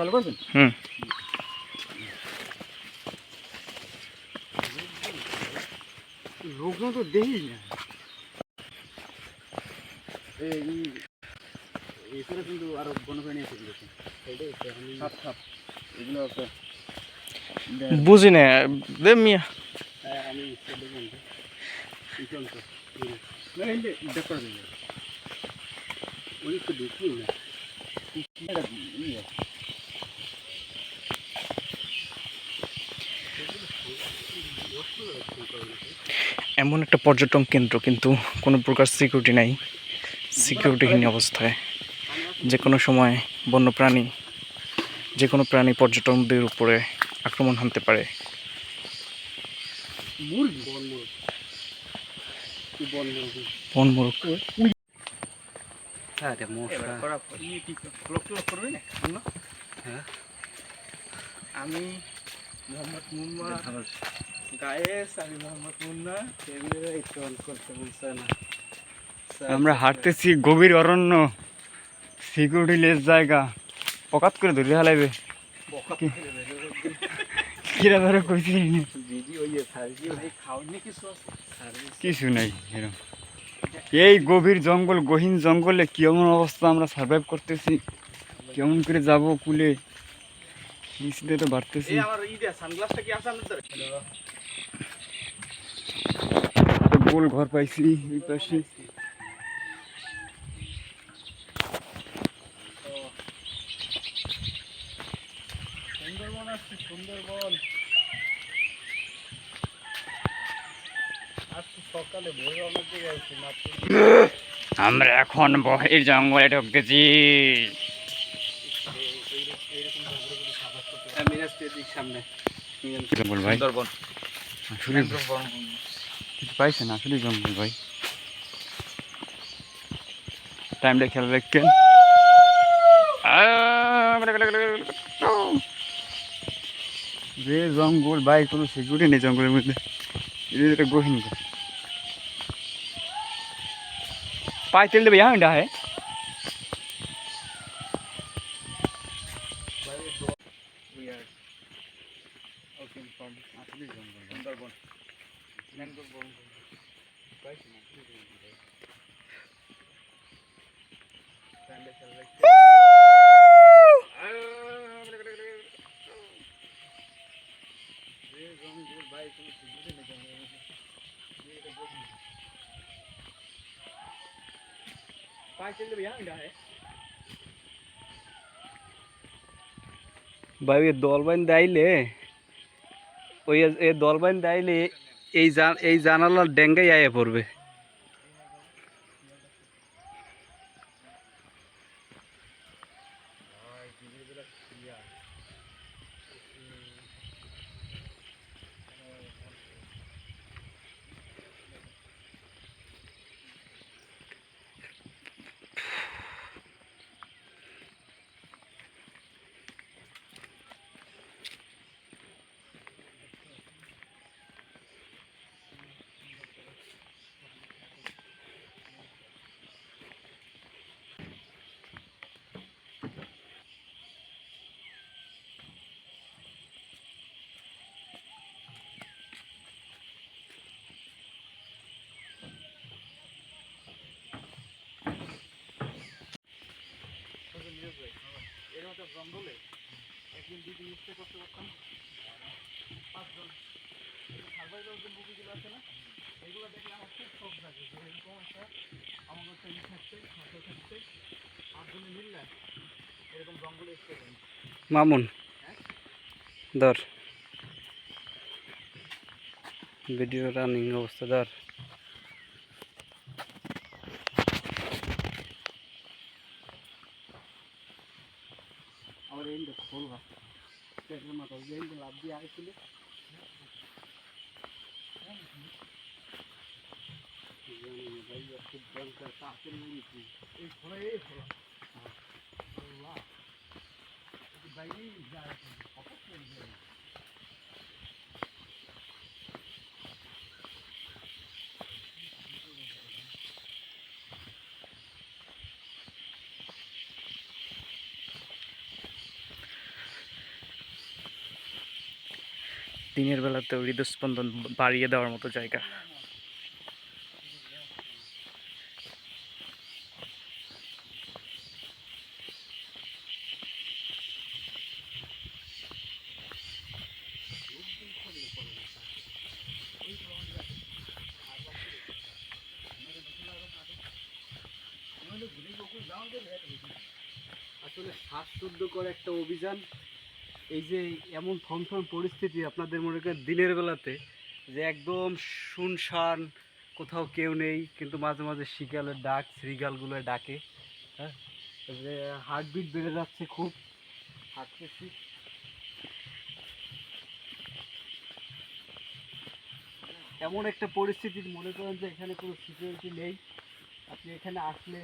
Follow করবেন। রোগ তো দেখি না এছাড়া কিন্তু আরো বনপ্রাণী আছে এগুলো বুঝি না দে মিয়া আমি ওই তো দেখি না এমন একটা পর্যটন কেন্দ্র কিন্তু কোনো প্রকার সিকিউরিটি নাই, সিকিউরিটিহীন অবস্থায় যে কোনো সময় বন্যপ্রাণী যে কোনো প্রাণী পর্যটকদের উপরে আক্রমণ হানতে পারে। বনমোরগ আমি মোহাম্মদ মুন্না গায়েস, আমি মোহাম্মদ মুন্না করতে বলছে না। আমরা হাঁটতেছি গভীর অরণ্য, সিকিউরিটি লেস জায়গা, পকাত করে ধরে হালাইবে কিরা ধরে কইছি কিছু নাই এরকম। এই গভীর জঙ্গল, গহীন জঙ্গলে কেমন অবস্থা আমরা সার্ভাইভ করতেছি, কেমন করে যাব কুলে নিচে তো বাড়তেছি। গোল ঘর পাইছি এই পাশে। সুন্দরবন সকালে ভোরে অনেক জায়গায় আছি আমরা এখন বহির জঙ্গলে ঢুকতেছি। সামনে জঙ্গল ভাই, আসলে কিছু পাইছে না, আসলে জঙ্গল ভাই। টাইমটা খেয়াল রাখেন। যে জঙ্গল ভাই, কোনো সিকিউরিটি নেই জঙ্গলের মধ্যে, এটা গহীন পায়ে তেল দেবে হ্যাঁ হ্যাঁ। ভাই দল বাইন দাইলে ওই দল বাইন দাইলে এই জানালার ডেঙ্গাই আয়া পড়বে। জঙ্গলে একদিন দুদিন স্টে করতে পারতাম, 5 জন সার্ভাইভাল যে মুভিগুলো আছে না, এগুলো দেখলে আমার খুব শখ লাগে যে এরকম একটা আমার কাছে থাকতে থাকতে 8 জনে মিললে এরকম জঙ্গলে স্টে করেন। মামুন ধর ভিডিও রানিং অবস্থা ধর। আমার এই খোলবা পেটের মাথা যে লাভ দিয়ে আসছিল দিনের বেলাতেও হৃদস্পন্দন বাড়িয়ে দেওয়ার মতো জায়গা। আসলে শ্বাসরুদ্ধকর একটা অভিযান। এই যে এমন থমথম পরিস্থিতি আপনাদের মনে করেন দিনের বেলাতে, যে একদম শুনশান, কোথাও কেউ নেই, কিন্তু মাঝে মাঝে শিকালের ডাক, শ্রীগালগুলো ডাকে। হ্যাঁ, যে হার্টবিট বেড়ে যাচ্ছে খুব, হাঁটতেছি। এমন একটা পরিস্থিতি, মনে করেন যে এখানে কোনো সিকিউরিটি নেই। আপনি এখানে আসলে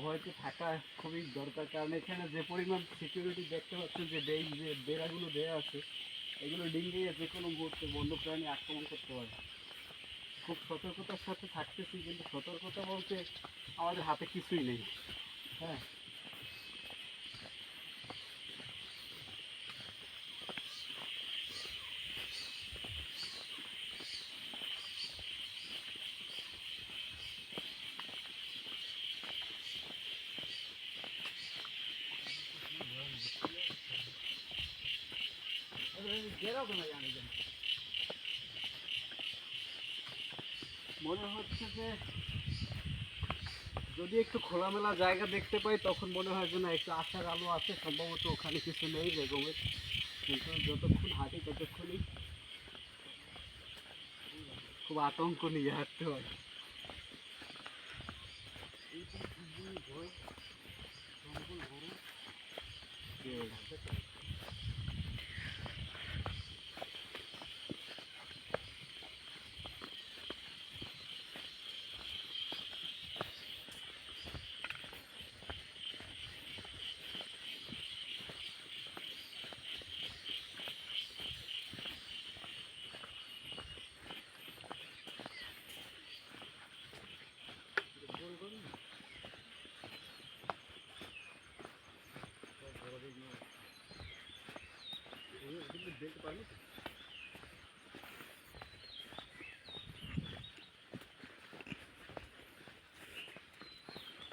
ভয়তে থাকা খুবই দরকার, কারণ এখানে যে পরিমাণ সিকিউরিটি দেখতে পাচ্ছেন, যে যে বেড়াগুলো দেওয়া আছে, এগুলো ডিঙ্গিয়ে যে কোনো মুহূর্তে বন্যপ্রাণী আক্রমণ করতে পারে। খুব সতর্কতার সাথে থাকতেছি, কিন্তু সতর্কতা বলতে আমাদের হাতে কিছুই নেই। হ্যাঁ, মনে হচ্ছে যে যদি একটু খোলামেলা জায়গা দেখতে পাই, তখন মনে হয় যে না, একটু আশার আলো আছে, সম্ভবত ওখানে কিছু নেই বেগমের। কিন্তু যতক্ষণ হাঁটি ততক্ষণই খুব আতঙ্ক নিয়ে হাঁটতে হয়।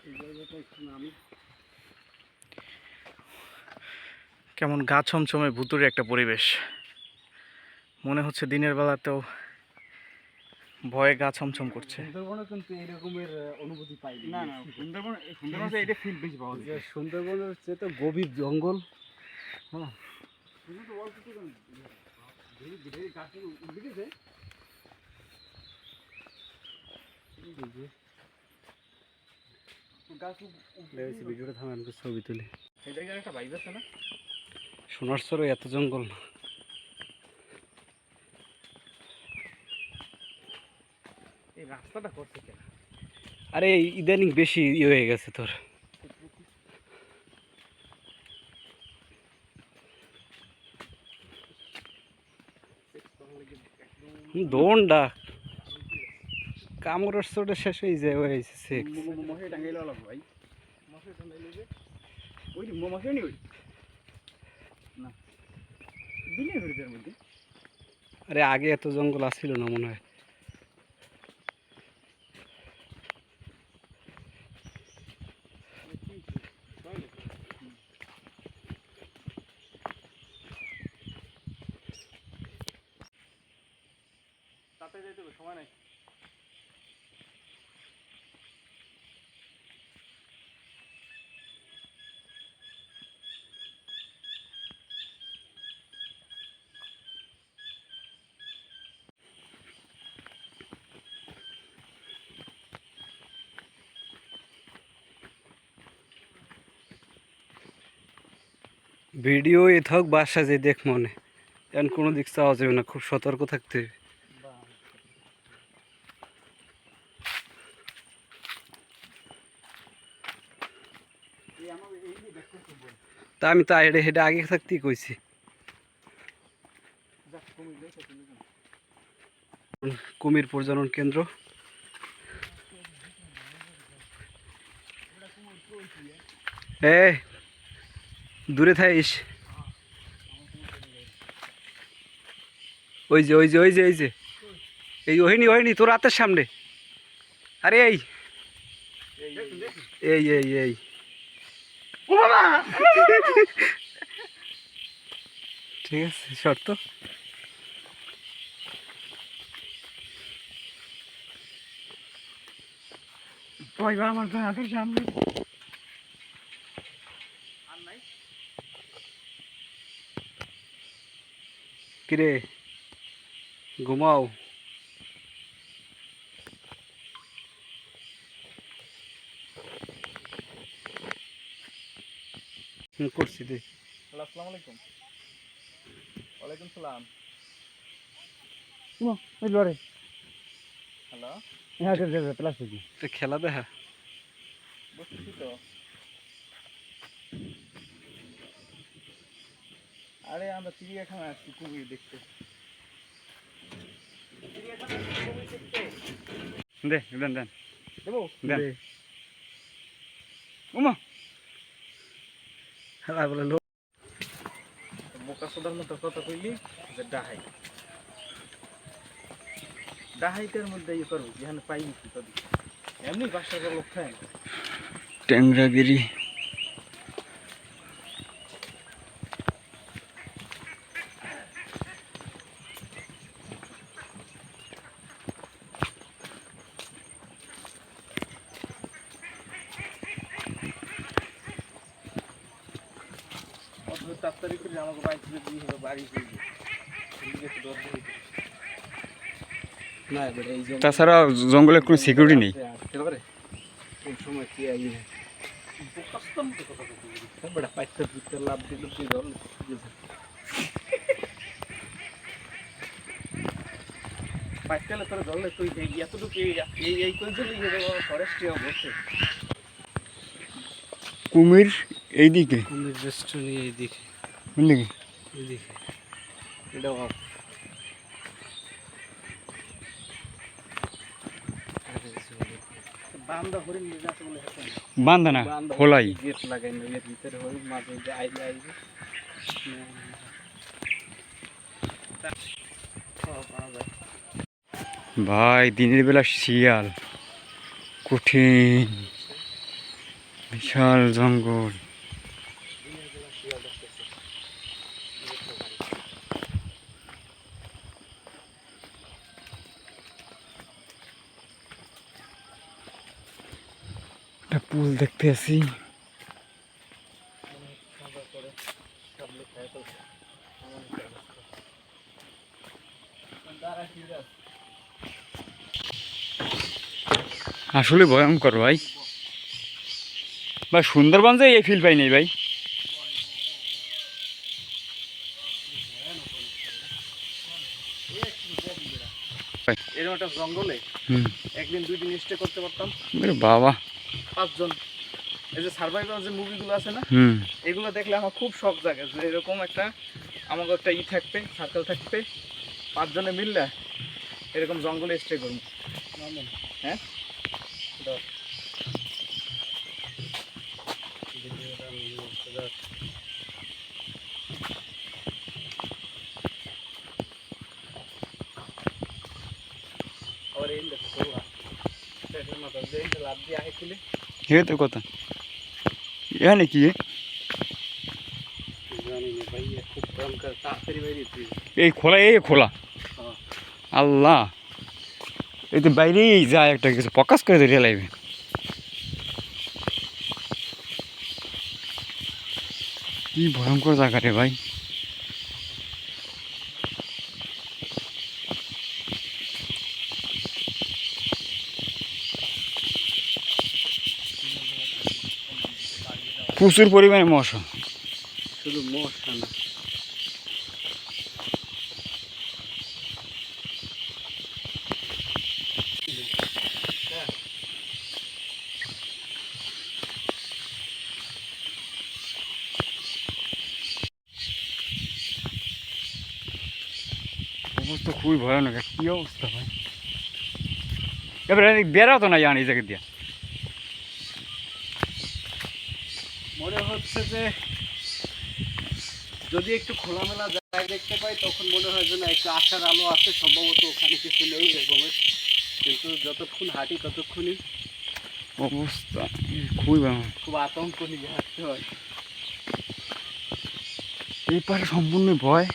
এই জায়গাটা একটু নামি। কেমন গা ছমছমে ভুতুড়ে একটা পরিবেশ, মনে হচ্ছে দিনের বেলাতেও ভয়ে গা ছমছম করছে। সুন্দরবনে কিন্তু এই রকমের অনুভূতি পাই না না, সুন্দরবনে এটা ফিল বেশি পাওয়া যে যায়। সুন্দরবনের চেয়ে তো গভীর জঙ্গল। হ্যাঁ, ভিডিওটা থামে, আমি ছবি তুলি। এই জায়গায় একটা ভাইব আছে না? সোনারচরে এত জঙ্গল না। এই রাস্তাটা করছে কেন? আরে ইদানিং বেশি হয়ে গেছে তোর। দৌড় ডাক কামড়ের চোটে শেষ হয়ে যায়, হয়েছে সেক্স। মশারি টাঙ্গাইলে লাগবে ভাই। মশাই টানাইলে যে ওই মশারি নি ওই না দিনের ভিতরের মধ্যে। আরে আগে এত জঙ্গল আসছিল না মনে হয়। তাতে যাইতে হবে, সময় নাই। ভিডিও এ থাক বাসা যে দেখ মনে, এখন কোনো দিক চাওয়া যাবে না, খুব সতর্ক থাকতে হবে। তা আমি তো হেঁটে হেঁটে আগে থাকতেই কইছি। কুমির প্রজনন কেন্দ্র। দূরে থাকিস। ওই যে ওই যে ওই যে এই যে এই ওহিনী ওহিনী তোর হাতের সামনে। আরে এই এই এই এই ঠিক আছে শর্ত। ভাই আমার হাতের সামনে কিরে ঘুমাও? করছি দে। হ্যালো, আসসালামু আলাইকুম। ওয়ালাইকুম সালাম। ওই লড়ে হ্যালো, হ্যাঁ প্লাস্টিক তো খেলা দেখা। বুঝতেছি তো। আরে আমরা চিড়িয়াখানা আসছি কুমির দেখতে। চিড়িয়াখানা আসছি কুমির দেখতে। দেন দেন দেবো? দেন দে। উমা খেলা বলে লোক বোকা সোদার মতো কথা কইলি যে ডাহাই। ডাহাইটার মধ্যে ইয়ে করবো যেখানে পাইনি কি কবি। এমনি বাসার লোক খায় না। ট্যাংরাগিরি অত তাড়াতাড়ি করে আমাকে বাইক দিয়ে দিয়ে হবে বাড়ি ফিরবে। এদিকে একটু দরজা হইতে। না বেটা এই যে তাছাড়া জঙ্গলে কোনো সিকিউরিটি নেই। খেলা করে কোন সময় কি আইয়ে বোকাস্তার মতো কথা কইলি। বেটা পাইতে দিতে লাভ দিল তুই ধর। বাইকটালে তোর ধরলে তুই এই এতটুকু এই কই দিলি ফরেস্টে বসে। কুমির এইদিকে কুমির রেস্টুরেন্ট এইদিকে বুঝলি কি এইদিকে এটা অফ। বান্দা হরিণ নিয়ে যাচ্ছে বলে হেঁটে না। বান্ধা না খোলাই গেট লাগাই না এর ভিতরে হরিণ মাঝে যে আইলে আইবে ভাই দিনের বেলা শিয়াল কঠিন বিশাল জঙ্গল একটা পুল দেখতে আসি আসলে ভয়ঙ্কর ভাই ভাই সুন্দরবন যে এই ফিল পাই নাই ভাই এরকম একটা জঙ্গলে হুম একদিন দুই দিন স্টে করতে পারতাম। আরে বাবা 5 জন। এই যে সার্ভাইভাল যে মুভিগুলো আছে না, হুম এগুলো দেখলে আমার খুব শখ জাগে যে এরকম একটা আমাকে একটা থাকবে, সার্কেল থাকবে, 5 জনে মিললে এরকম জঙ্গলে স্টে করবো। হ্যাঁ ধর। और এই দেখো তোলা সেটার মতো যে লাভ দিয়ে আইছিলে এ তো কথা এখানে কি জানি না ভাই খুব ভয়ঙ্কর তাড়াতাড়ি বাইরে তুই এই খোলা আল্লাহ এই তো বাইরেই যায় একটা কিছু প্রকাশ করে ধরে লাগবে কি ভয়ঙ্কর জায়গা রে ভাই প্রচুর পরিমাণে মশা শুধু মশা না অবস্থা খুবই ভয়ানক কি অবস্থা ভাই এবারে বেড়াও তো না জানি এই জায়গা দিয়া মনে হচ্ছে যে যদি একটু খোলামেলা জায়গা দেখতে পাই তখন মনে হয় যে না একটু আশার আলো আছে, সম্ভবত ওখানে কিছু নেই এরকমের। কিন্তু যতক্ষণ হাঁটি ততক্ষণই অবস্থা খুবই ভালো। খুব আতঙ্ক নিয়ে হাঁটতে হয়। এই পাশে সম্পূর্ণ ভয়,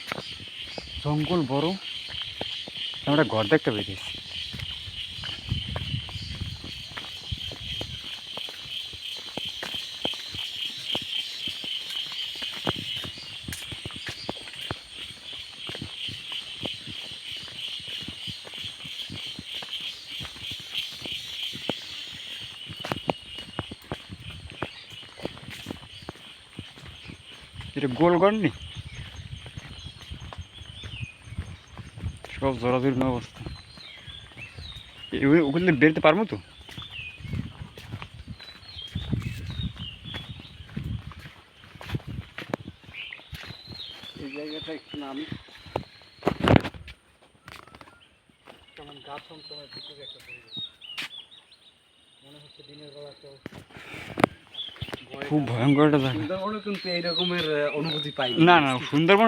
জঙ্গল বড়। আমরা ঘর দেখতে পেয়েছি। এটা গোল করেনি, সব জোরাজুরি অবস্থা। ওগুলো বেরোতে পারবো তো? এই জায়গাটা একটু নামি, কেমন গা ছমছমের ভিতরে একটা পরিবেশ মনে হচ্ছে দিনের বেলা। তো খুব ভয়ঙ্কর একটা জায়গা। সুন্দরবনে কিন্তু এই রকমের অনুভূতি পাই না না, সুন্দরবন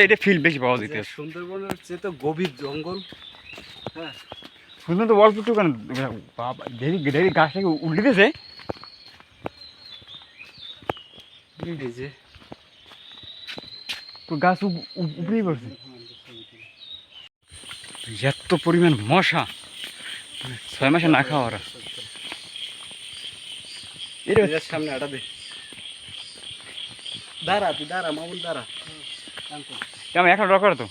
এটা ফিল বেশি পাওয়া যেতে। সুন্দরবনের চেয়ে তো গভীর জঙ্গল। হ্যাঁ, সুন্দর তো অল্প একটু কেন বাবা, দেরি দেরি গাছ থেকে উল্টে দিয়েছে। এই যে তো গাছ উপরেই পড়ছে। এত পরিমাণ মশা, 6 মাসে না খাওয়া ওরা। এর সামনে আটা দে, দাঁড়া তুই দাঁড়া মামুন দাঁড়া। আমি এখন রকর তো